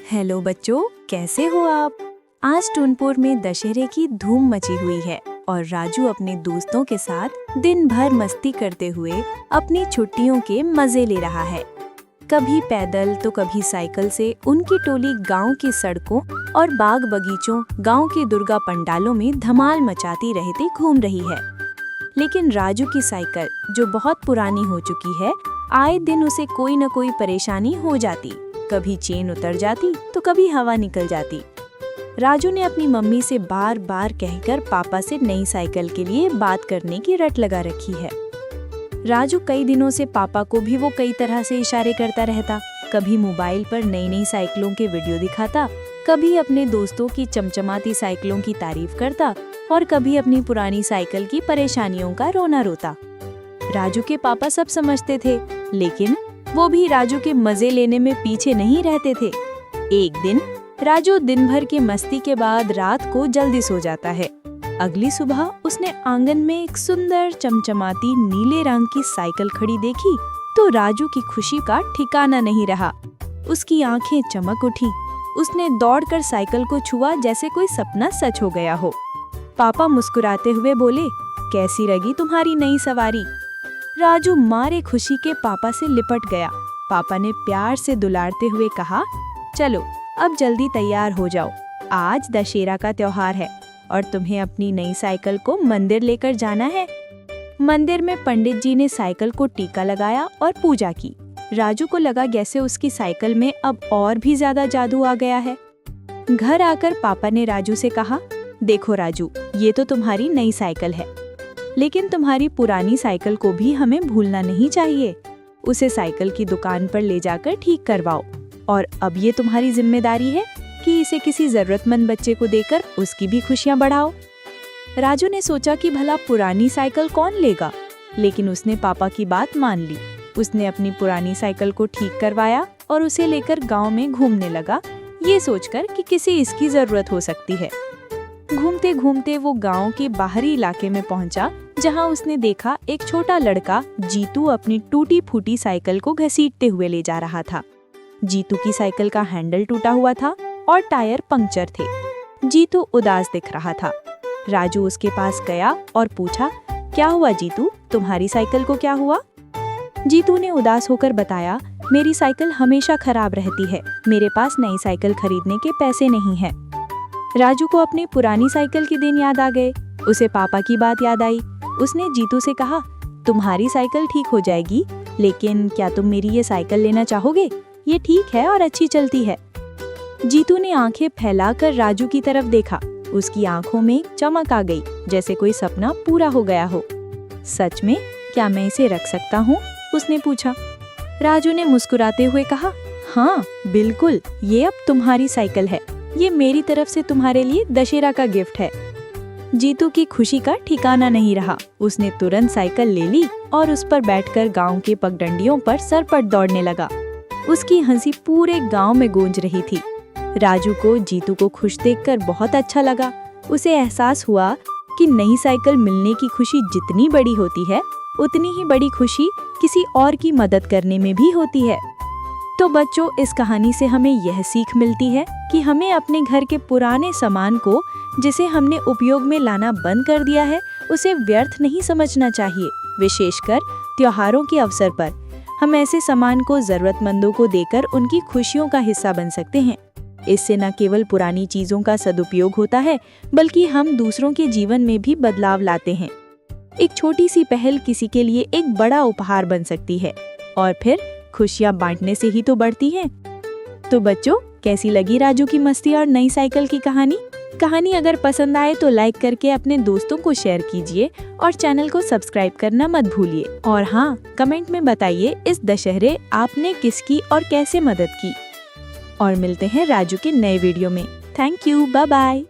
Hello बच्चों, कैसे हो आप? आज टूनपुर में दशहरे की धूम मची हुई है और राजू अपने दोस्तों के साथ दिन भर मस्ती करते हुए अपनी छुट्टियों के मजे ले रहा है। कभी पैदल तो कभी साइकिल से उनकी टोली गांव की सड़कों और बाग बगीचों, गांव के दुर्गा पंडालों में धमाल मचाती रहती घूम रही है। लेकिन राजू की साइकिल, जो बहुत पुरानी हो चुकी है, आए दिन उसे कोई न कोई परेशानी हो जाती। कभी चेन उतर जाती तो कभी हवा निकल जाती। राजू ने अपनी मम्मी से बार बार कहकर पापा से नई साइकिल के लिए बात करने की रट लगा रखी है। राजू कई दिनों से पापा को भी वो कई तरह से इशारे करता रहता। कभी मोबाइल पर नई नई साइकिलों के वीडियो दिखाता, कभी अपने दोस्तों की चमचमाती साइकिलों की तारीफ करता और कभी अपनी पुरानी साइकिल की परेशानियों का रोना रोता। राजू के पापा सब समझते थे, लेकिन वो भी राजू के मजे लेने में पीछे नहीं रहते थे। एक दिन राजू दिन भर की मस्ती के बाद रात को जल्दी सो जाता है। अगली सुबह उसने आंगन में एक सुंदर चमचमाती नीले रंग की साइकिल खड़ी देखी तो राजू की खुशी का ठिकाना नहीं रहा। उसकी आंखें चमक उठी। उसने दौड़कर साइकिल को छुआ जैसे कोई सपना सच हो गया हो। पापा मुस्कुराते हुए बोले, कैसी लगी तुम्हारी नई सवारी? राजू मारे खुशी के पापा से लिपट गया। पापा ने प्यार से दुलारते हुए कहा, चलो अब जल्दी तैयार हो जाओ, आज दशहरा का त्योहार है और तुम्हें अपनी नई साइकिल को मंदिर लेकर जाना है। मंदिर में पंडित जी ने साइकिल को टीका लगाया और पूजा की। राजू को लगा जैसे उसकी साइकिल में अब और भी ज्यादा जादू आ गया है। घर आकर पापा ने राजू से कहा, देखो राजू, ये तो तुम्हारी नई साइकिल है, लेकिन तुम्हारी पुरानी साइकिल को भी हमें भूलना नहीं चाहिए। उसे साइकिल की दुकान पर ले जाकर ठीक करवाओ और अब ये तुम्हारी जिम्मेदारी है कि इसे किसी जरूरतमंद बच्चे को देकर उसकी भी खुशियां बढ़ाओ। राजू ने सोचा कि भला पुरानी साइकिल कौन लेगा, लेकिन उसने पापा की बात मान ली। उसने अपनी पुरानी साइकिल को ठीक करवाया और उसे लेकर गांव में घूमने लगा, ये सोचकर कि किसी इसकी जरूरत हो सकती है। घूमते घूमते वो गांव के बाहरी इलाके में पहुंचा, जहां उसने देखा एक छोटा लड़का जीतू अपनी टूटी फूटी साइकिल को घसीटते हुए ले जा रहा था। जीतू की साइकिल का हैंडल टूटा हुआ था और टायर पंक्चर थे। जीतू उदास दिख रहा था। राजू उसके पास गया और पूछा, क्या हुआ जीतू, तुम्हारी साइकिल को क्या हुआ? जीतू ने उदास होकर बताया, मेरी साइकिल हमेशा खराब रहती है, मेरे पास नई साइकिल खरीदने के पैसे नहीं है। राजू को अपनी पुरानी साइकिल के दिन याद आ गए। उसे पापा की बात याद आई। उसने जीतू से कहा, तुम्हारी साइकिल ठीक हो जाएगी, लेकिन क्या तुम मेरी ये साइकिल लेना चाहोगे? ये ठीक है और अच्छी चलती है। जीतू ने आंखें फैलाकर राजू की तरफ देखा। उसकी आंखों में चमक आ गई, जैसे कोई सपना पूरा हो गया हो। सच में, क्या मैं इसे रख सकता हूँ? उसने पूछा। राजू ने मुस्कुराते हुए कहा, हाँ बिल्कुल, ये अब तुम्हारी साइकिल है। ये मेरी तरफ से तुम्हारे लिए दशहरा का गिफ्ट है। जीतू की खुशी का ठिकाना नहीं रहा। उसने तुरंत साइकिल ले ली और उस पर बैठकर गांव के पगडंडियों पर सरपट दौड़ने लगा। उसकी हंसी पूरे गांव में गूंज रही थी। राजू को जीतू को खुश देखकर बहुत अच्छा लगा। उसे एहसास हुआ कि नई साइकिल मिलने की खुशी जितनी बड़ी होती है, उतनी ही बड़ी खुशी किसी और की मदद करने में भी होती है। तो बच्चों, इस कहानी से हमें यह सीख मिलती है कि हमें अपने घर के पुराने सामान को, जिसे हमने उपयोग में लाना बंद कर दिया है, उसे व्यर्थ नहीं समझना चाहिए। विशेषकर त्योहारों के अवसर पर हम ऐसे सामान को जरूरतमंदों को देकर उनकी खुशियों का हिस्सा बन सकते हैं। इससे न केवल पुरानी चीजों का सदुपयोग होता है, बल्कि हम दूसरों के जीवन में भी बदलाव लाते हैं। एक छोटी सी पहल किसी के लिए एक बड़ा उपहार बन सकती है और फिर खुशियां बांटने से ही तो बढ़ती हैं। तो बच्चों, कैसी लगी राजू की मस्ती और नई साइकिल की कहानी? कहानी अगर पसंद आए तो लाइक करके अपने दोस्तों को शेयर कीजिए और चैनल को सब्सक्राइब करना मत भूलिए। और हाँ, कमेंट में बताइए इस दशहरे आपने किसकी और कैसे मदद की। और मिलते हैं राजू के नए वीडियो में। Thank you, bye bye.